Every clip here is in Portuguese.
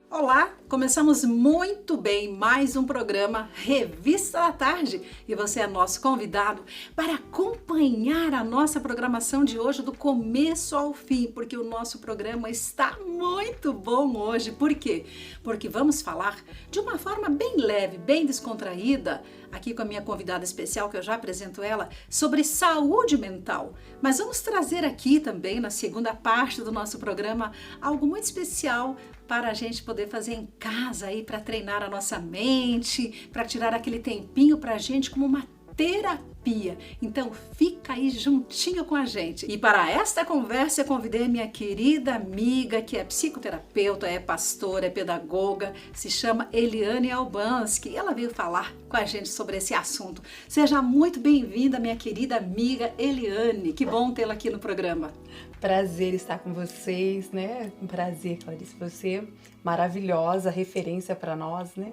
Olá, começamos muito bem mais um programa Revista da Tarde e você é nosso convidado para acompanhar a nossa programação de hoje do começo ao fim, porque o nosso programa está muito bom hoje. Por quê? Porque vamos falar de uma forma bem leve, bem descontraída, aqui com a minha convidada especial, que eu já apresento ela, sobre saúde mental. Mas vamos trazer aqui também, na segunda parte do nosso programa, algo muito especial para a gente poder fazer em casa aí, para treinar a nossa mente, para tirar aquele tempinho para a gente como uma terapia. Então fica aí juntinho com a gente. E para esta conversa eu convidei minha querida amiga, que é psicoterapeuta, é pastora, é pedagoga, se chama Eliane Albanski. E ela veio falar com a gente sobre esse assunto. Seja muito bem-vinda, minha querida amiga Eliane. Que bom tê-la aqui no programa. Prazer estar com vocês, né? Um prazer, Clarice, você maravilhosa, referência para nós, né?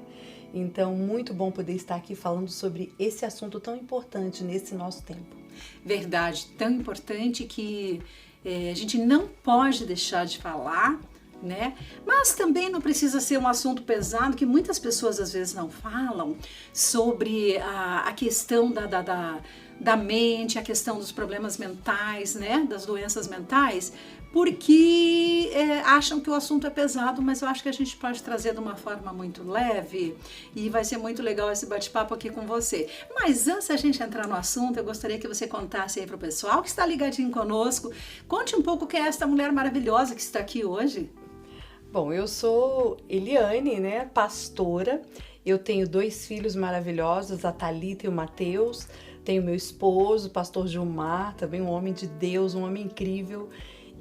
Então, muito bom poder estar aqui falando sobre esse assunto tão importante nesse nosso tempo. Verdade, tão importante que a gente não pode deixar de falar, né? Mas também não precisa ser um assunto pesado, que muitas pessoas às vezes não falam sobre a questão da mente, a questão dos problemas mentais, né? Das doenças mentais, porque acham que o assunto é pesado, mas eu acho que a gente pode trazer de uma forma muito leve e vai ser muito legal esse bate-papo aqui com você. Mas antes da gente entrar no assunto, eu gostaria que você contasse aí para o pessoal que está ligadinho conosco, conte um pouco quem é esta mulher maravilhosa que está aqui hoje. Bom, eu sou Eliane, né, pastora, eu tenho 2 filhos maravilhosos, a Thalita e o Mateus, tenho meu esposo, o pastor Gilmar, também um homem de Deus, um homem incrível,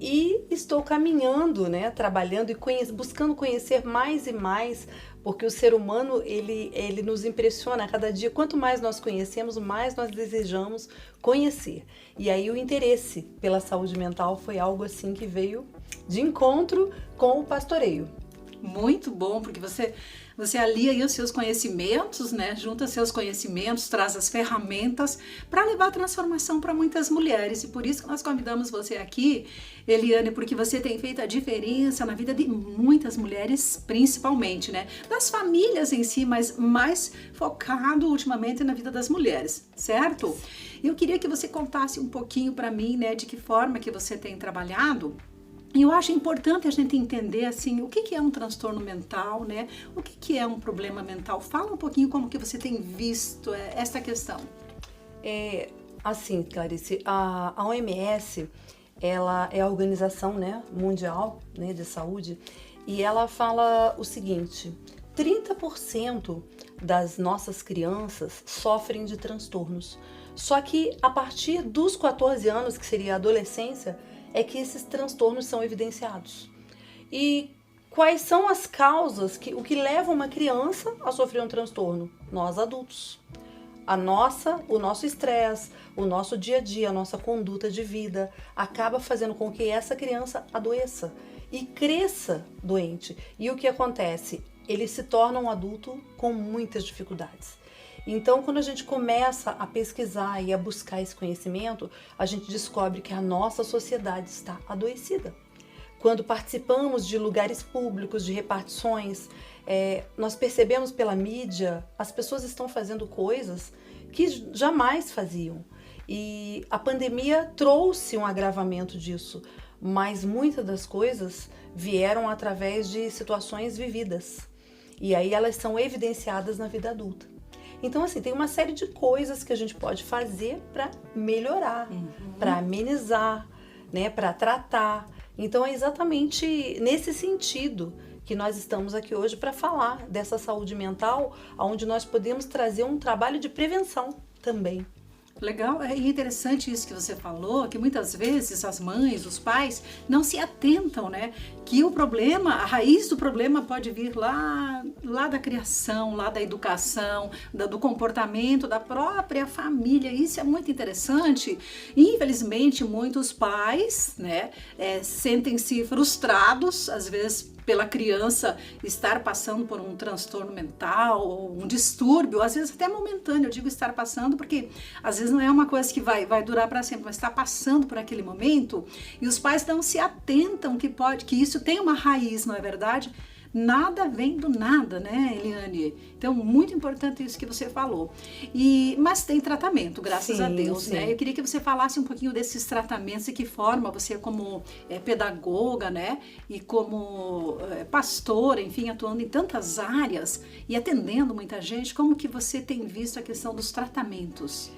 e estou caminhando, né, trabalhando e buscando conhecer mais e mais, porque o ser humano, ele nos impressiona a cada dia. Quanto mais nós conhecemos, mais nós desejamos conhecer. E aí o interesse pela saúde mental foi algo assim que veio de encontro com o pastoreio. Muito bom, porque você alia aí os seus conhecimentos, né? Junta seus conhecimentos, traz as ferramentas para levar a transformação para muitas mulheres. E por isso que nós convidamos você aqui, Eliane, porque você tem feito a diferença na vida de muitas mulheres, principalmente, né? Das famílias em si, mas mais focado ultimamente na vida das mulheres, certo? Eu queria que você contasse um pouquinho para mim, né? De que forma que você tem trabalhado. E eu acho importante a gente entender, assim, o que é um transtorno mental, né? O que é um problema mental? Fala um pouquinho como que você tem visto essa questão. Assim, Clarice, a OMS, ela é a Organização, né, Mundial, né, de Saúde, e ela fala o seguinte: 30% das nossas crianças sofrem de transtornos. Só que a partir dos 14 anos, que seria a adolescência, é que esses transtornos são evidenciados. E quais são as causas, o que leva uma criança a sofrer um transtorno? Nós adultos. O nosso estresse, o nosso dia a dia, a nossa conduta de vida acaba fazendo com que essa criança adoeça e cresça doente. E o que acontece? Ele se torna um adulto com muitas dificuldades. Então, quando a gente começa a pesquisar e a buscar esse conhecimento, a gente descobre que a nossa sociedade está adoecida. Quando participamos de lugares públicos, de repartições, nós percebemos pela mídia, as pessoas estão fazendo coisas que jamais faziam. E a pandemia trouxe um agravamento disso, mas muitas das coisas vieram através de situações vividas. E aí elas são evidenciadas na vida adulta. Então, assim, tem uma série de coisas que a gente pode fazer para melhorar, para amenizar, né, para tratar. Então, é exatamente nesse sentido que nós estamos aqui hoje para falar dessa saúde mental, onde nós podemos trazer um trabalho de prevenção também. Legal, é interessante isso que você falou, que muitas vezes as mães, os pais não se atentam, né? Que o problema, a raiz do problema pode vir lá da criação, lá da educação, do comportamento da própria família. Isso é muito interessante. E, infelizmente, muitos pais, né, sentem-se frustrados, às vezes, pela criança estar passando por um transtorno mental ou um distúrbio, às vezes até momentâneo. Eu digo estar passando porque às vezes não é uma coisa que vai durar para sempre, mas está passando por aquele momento e os pais não se atentam que isso tem uma raiz, não é verdade? nada vem do nada, né, Eliane? Então, muito importante isso que você falou. Mas tem tratamento, graças a Deus, sim. né? Eu queria que você falasse um pouquinho desses tratamentos e que forma você como pedagoga, né? E como pastora, enfim, atuando em tantas áreas e atendendo muita gente, como que você tem visto a questão dos tratamentos?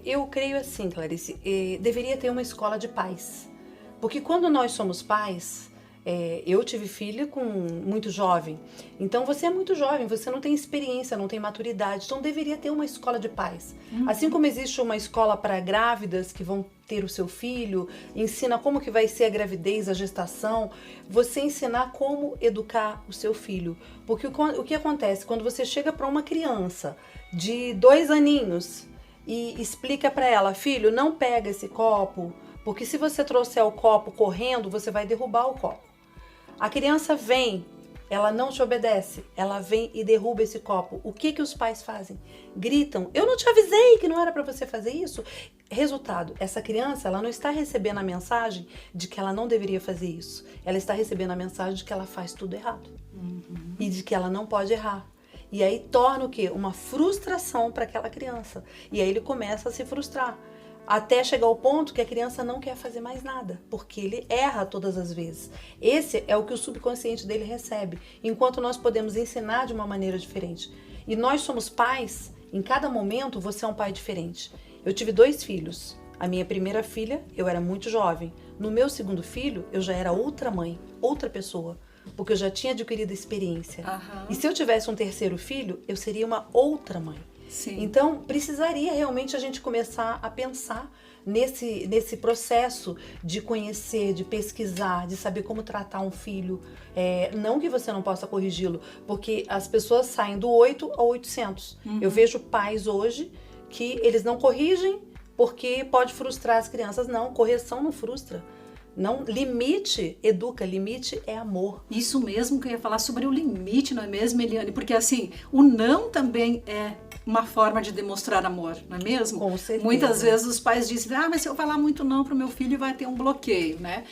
Eu creio assim, Clarice, deveria ter uma escola de pais. Porque quando nós somos pais, eu tive filha muito jovem, então você é muito jovem, você não tem experiência, não tem maturidade, então deveria ter uma escola de pais. Assim como existe uma escola para grávidas que vão ter o seu filho, ensina como que vai ser a gravidez, a gestação, você ensinar como educar o seu filho. Porque o que acontece quando você chega para uma criança de 2 aninhos e explica para ela, filho, não pega esse copo, porque se você trouxer o copo correndo, você vai derrubar o copo. A criança vem, ela não te obedece, ela vem e derruba esse copo. O que os pais fazem? Gritam, eu não te avisei que não era para você fazer isso. Resultado, essa criança, ela não está recebendo a mensagem de que ela não deveria fazer isso. Ela está recebendo a mensagem de que ela faz tudo errado. E de que ela não pode errar. E aí torna o quê? Uma frustração para aquela criança. E aí ele começa a se frustrar. Até chegar ao ponto que a criança não quer fazer mais nada, porque ele erra todas as vezes. Esse é o que o subconsciente dele recebe, enquanto nós podemos ensinar de uma maneira diferente. E nós somos pais, em cada momento você é um pai diferente. Eu tive 2 filhos. A minha primeira filha, eu era muito jovem. No meu segundo filho, eu já era outra mãe, outra pessoa, porque eu já tinha adquirido experiência. E se eu tivesse um terceiro filho, eu seria uma outra mãe. Sim. Então, precisaria realmente a gente começar a pensar nesse processo de conhecer, de pesquisar, de saber como tratar um filho. Não que você não possa corrigi-lo, porque as pessoas saem do 8 ao 800. Eu vejo pais hoje que eles não corrigem porque pode frustrar as crianças. Não, correção não frustra. Não, limite educa, limite é amor. Isso mesmo que eu ia falar sobre o limite, não é mesmo, Eliane? Porque assim, o não também é uma forma de demonstrar amor, não é mesmo? Com certeza. Muitas vezes os pais dizem, mas se eu falar muito não pro meu filho vai ter um bloqueio, né?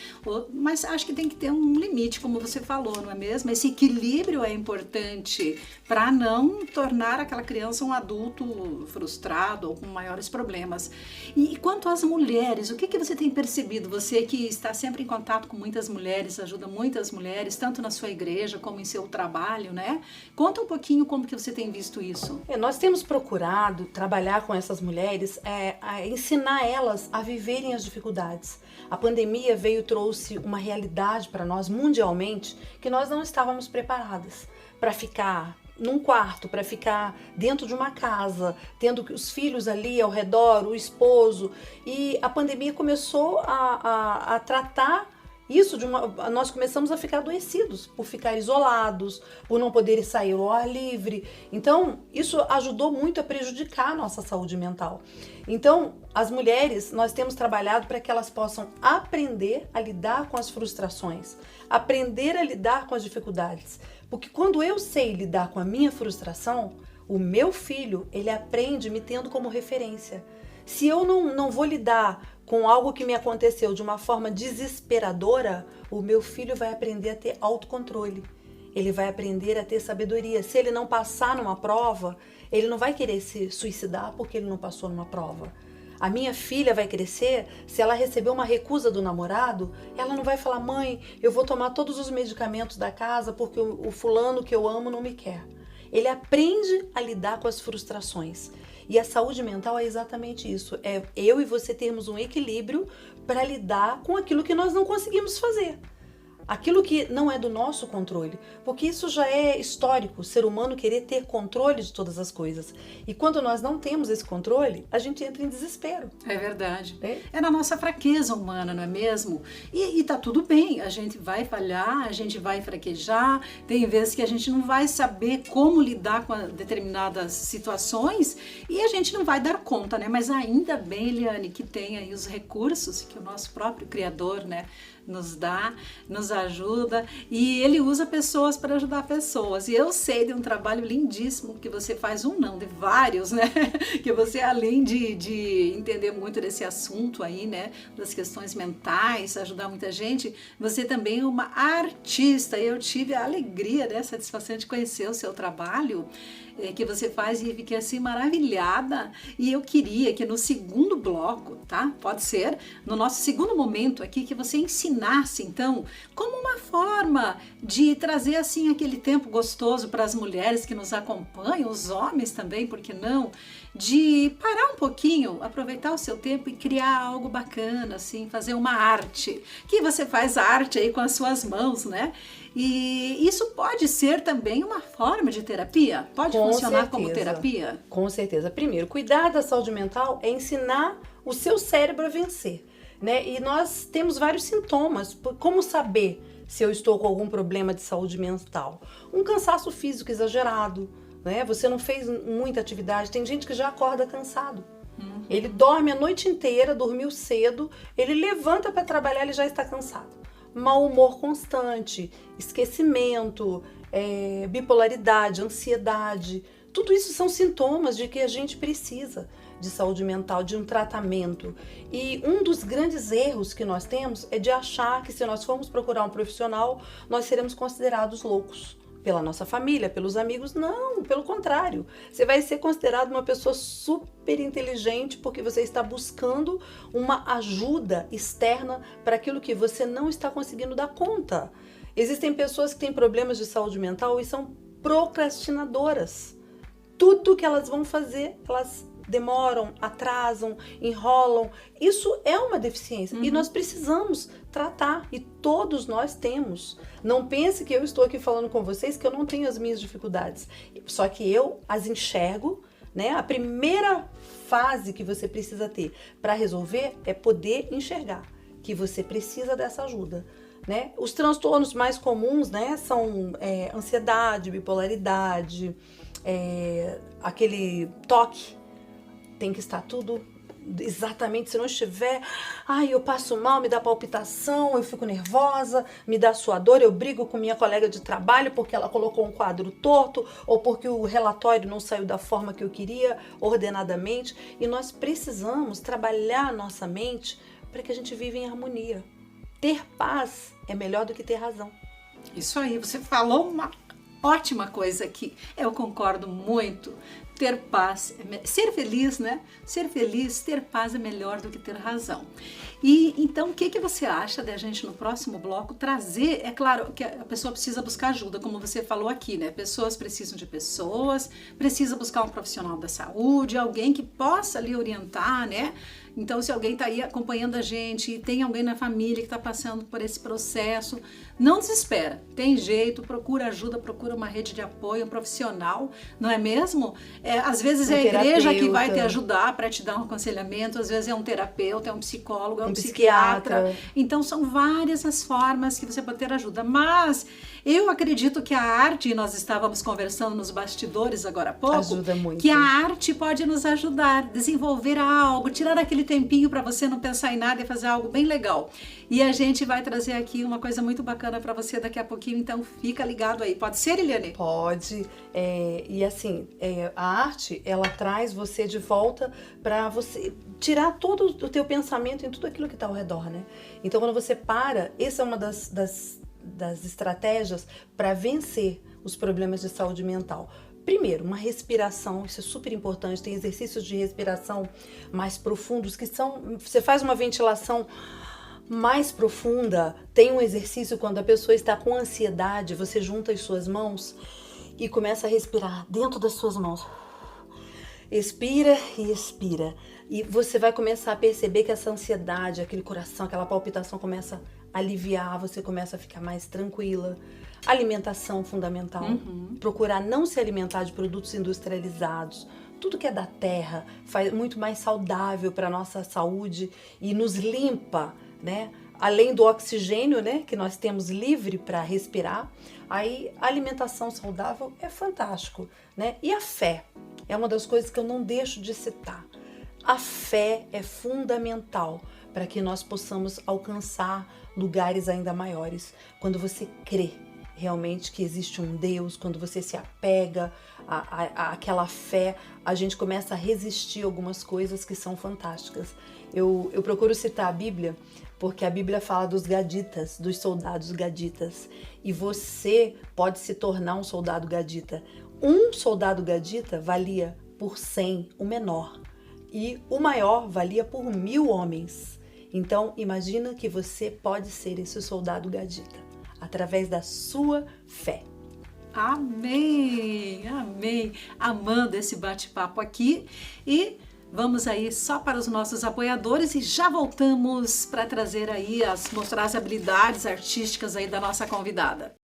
Mas acho que tem que ter um limite, como você falou, não é mesmo? Esse equilíbrio é importante para não tornar aquela criança um adulto frustrado ou com maiores problemas. E quanto às mulheres, o que você tem percebido? Você que está sempre em contato com muitas mulheres, ajuda muitas mulheres, tanto na sua igreja como em seu trabalho, né? Conta um pouquinho como que você tem visto isso. Nós temos procurado trabalhar com essas mulheres, a ensinar elas a viverem as dificuldades. A pandemia veio e trouxe uma realidade para nós mundialmente que nós não estávamos preparadas para ficar num quarto, para ficar dentro de uma casa, tendo os filhos ali ao redor, o esposo. E a pandemia começou a tratar isso nós começamos a ficar adoecidos por ficar isolados, por não poder sair ao ar livre. Então, isso ajudou muito a prejudicar a nossa saúde mental. Então, as mulheres, nós temos trabalhado para que elas possam aprender a lidar com as frustrações, aprender a lidar com as dificuldades. Porque quando eu sei lidar com a minha frustração, o meu filho, ele aprende me tendo como referência. Se eu não vou lidar com algo que me aconteceu de uma forma desesperadora, o meu filho vai aprender a ter autocontrole. Ele vai aprender a ter sabedoria. Se ele não passar numa prova, ele não vai querer se suicidar porque ele não passou numa prova. A minha filha vai crescer, se ela receber uma recusa do namorado, ela não vai falar, mãe, eu vou tomar todos os medicamentos da casa porque o fulano que eu amo não me quer. Ele aprende a lidar com as frustrações. E a saúde mental é exatamente isso. É eu e você termos um equilíbrio para lidar com aquilo que nós não conseguimos fazer. Aquilo que não é do nosso controle, porque isso já é histórico, o ser humano querer ter controle de todas as coisas. E quando nós não temos esse controle, a gente entra em desespero. É verdade. É na nossa fraqueza humana, não é mesmo? E tá tudo bem, a gente vai falhar, a gente vai fraquejar, tem vezes que a gente não vai saber como lidar com determinadas situações e a gente não vai dar conta, né? Mas ainda bem, Eliane, que tem aí os recursos que o nosso próprio Criador, né, nos dá, nos ajuda, e ele usa pessoas para ajudar pessoas. E eu sei de um trabalho lindíssimo que você faz, de vários, né? Que você, além de entender muito desse assunto aí, né, das questões mentais, ajudar muita gente, você também é uma artista. E eu tive a alegria, né, a satisfação de conhecer o seu trabalho que você faz, e fiquei assim maravilhada. E eu queria que no segundo bloco, tá? Pode ser, no nosso segundo momento aqui, que você ensinasse então como uma forma de trazer assim aquele tempo gostoso para as mulheres que nos acompanham, os homens também, por que não? De parar um pouquinho, aproveitar o seu tempo e criar algo bacana, assim, fazer uma arte, que você faz arte aí com as suas mãos, né? E isso pode ser também uma forma de terapia? Pode funcionar como terapia? Com certeza. Primeiro, cuidar da saúde mental é ensinar o seu cérebro a vencer, né? E nós temos vários sintomas. Como saber se eu estou com algum problema de saúde mental? Um cansaço físico exagerado, né? Você não fez muita atividade. Tem gente que já acorda cansado. Ele dorme a noite inteira, dormiu cedo, ele levanta para trabalhar, ele já está cansado. Mau humor constante, esquecimento, bipolaridade, ansiedade. Tudo isso são sintomas de que a gente precisa de saúde mental, de um tratamento. E um dos grandes erros que nós temos é de achar que se nós formos procurar um profissional, nós seremos considerados loucos. Pela nossa família, pelos amigos. Não, pelo contrário. Você vai ser considerado uma pessoa super inteligente porque você está buscando uma ajuda externa para aquilo que você não está conseguindo dar conta. Existem pessoas que têm problemas de saúde mental e são procrastinadoras. Tudo que elas vão fazer, elas demoram, atrasam, enrolam. Isso é uma deficiência e nós precisamos tratar, e todos nós temos. Não pense que eu estou aqui falando com vocês que eu não tenho as minhas dificuldades, só que eu as enxergo, né? A primeira fase que você precisa ter para resolver é poder enxergar que você precisa dessa ajuda, né? Os transtornos mais comuns, né, são ansiedade, bipolaridade, aquele toque. Tem que estar tudo exatamente, se não estiver, eu passo mal, me dá palpitação, eu fico nervosa, me dá suador, eu brigo com minha colega de trabalho porque ela colocou um quadro torto ou porque o relatório não saiu da forma que eu queria, ordenadamente. E nós precisamos trabalhar a nossa mente para que a gente viva em harmonia. Ter paz é melhor do que ter razão. Isso aí, você falou uma ótima coisa aqui. Eu concordo muito. Ter paz, ser feliz, né? Ser feliz, ter paz é melhor do que ter razão. E então, o que você acha da gente no próximo bloco trazer? É claro que a pessoa precisa buscar ajuda, como você falou aqui, né? Pessoas precisam de pessoas, precisa buscar um profissional da saúde, alguém que possa lhe orientar, né? Então, se alguém está aí acompanhando a gente e tem alguém na família que está passando por esse processo, não desespera, tem jeito, procura ajuda, procura uma rede de apoio, um profissional, não é mesmo? Às vezes é a igreja que vai te ajudar para te dar um aconselhamento, às vezes é um terapeuta, é um psicólogo, é um psiquiatra. Então, são várias as formas que você pode ter ajuda, mas eu acredito que a arte, nós estávamos conversando nos bastidores agora há pouco, ajuda muito. Que a arte pode nos ajudar, desenvolver algo, tirar aquele tempinho para você não pensar em nada e fazer algo bem legal. E a gente vai trazer aqui uma coisa muito bacana para você daqui a pouquinho, então fica ligado aí. Pode ser, Eliane? Pode. E assim, a arte, ela traz você de volta para você tirar todo o teu pensamento em tudo aquilo que está ao redor, né? Então, quando você para, essa é uma das estratégias para vencer os problemas de saúde mental. Primeiro, uma respiração, isso é super importante, tem exercícios de respiração mais profundos, que são, você faz uma ventilação mais profunda, tem um exercício quando a pessoa está com ansiedade, você junta as suas mãos e começa a respirar dentro das suas mãos. Expira e expira. E você vai começar a perceber que essa ansiedade, aquele coração, aquela palpitação começa a aliviar, você começa a ficar mais tranquila. Alimentação fundamental. Procurar não se alimentar de produtos industrializados. Tudo que é da terra faz muito mais saudável para a nossa saúde e nos limpa, né? Além do oxigênio, né, que nós temos livre para respirar, aí a alimentação saudável é fantástico, né? E a fé é uma das coisas que eu não deixo de citar. A fé é fundamental para que nós possamos alcançar lugares ainda maiores. Quando você crê realmente que existe um Deus, quando você se apega àquela fé, a gente começa a resistir algumas coisas que são fantásticas. Eu procuro citar a Bíblia, porque a Bíblia fala dos gaditas, dos soldados gaditas, e você pode se tornar um soldado gadita. Um soldado gadita valia por 100 o menor, e o maior valia por 1000 homens. Então, imagina que você pode ser esse soldado gadita, através da sua fé. Amém, amém. Amando esse bate-papo aqui. E vamos aí só para os nossos apoiadores e já voltamos para trazer aí, mostrar as habilidades artísticas aí da nossa convidada.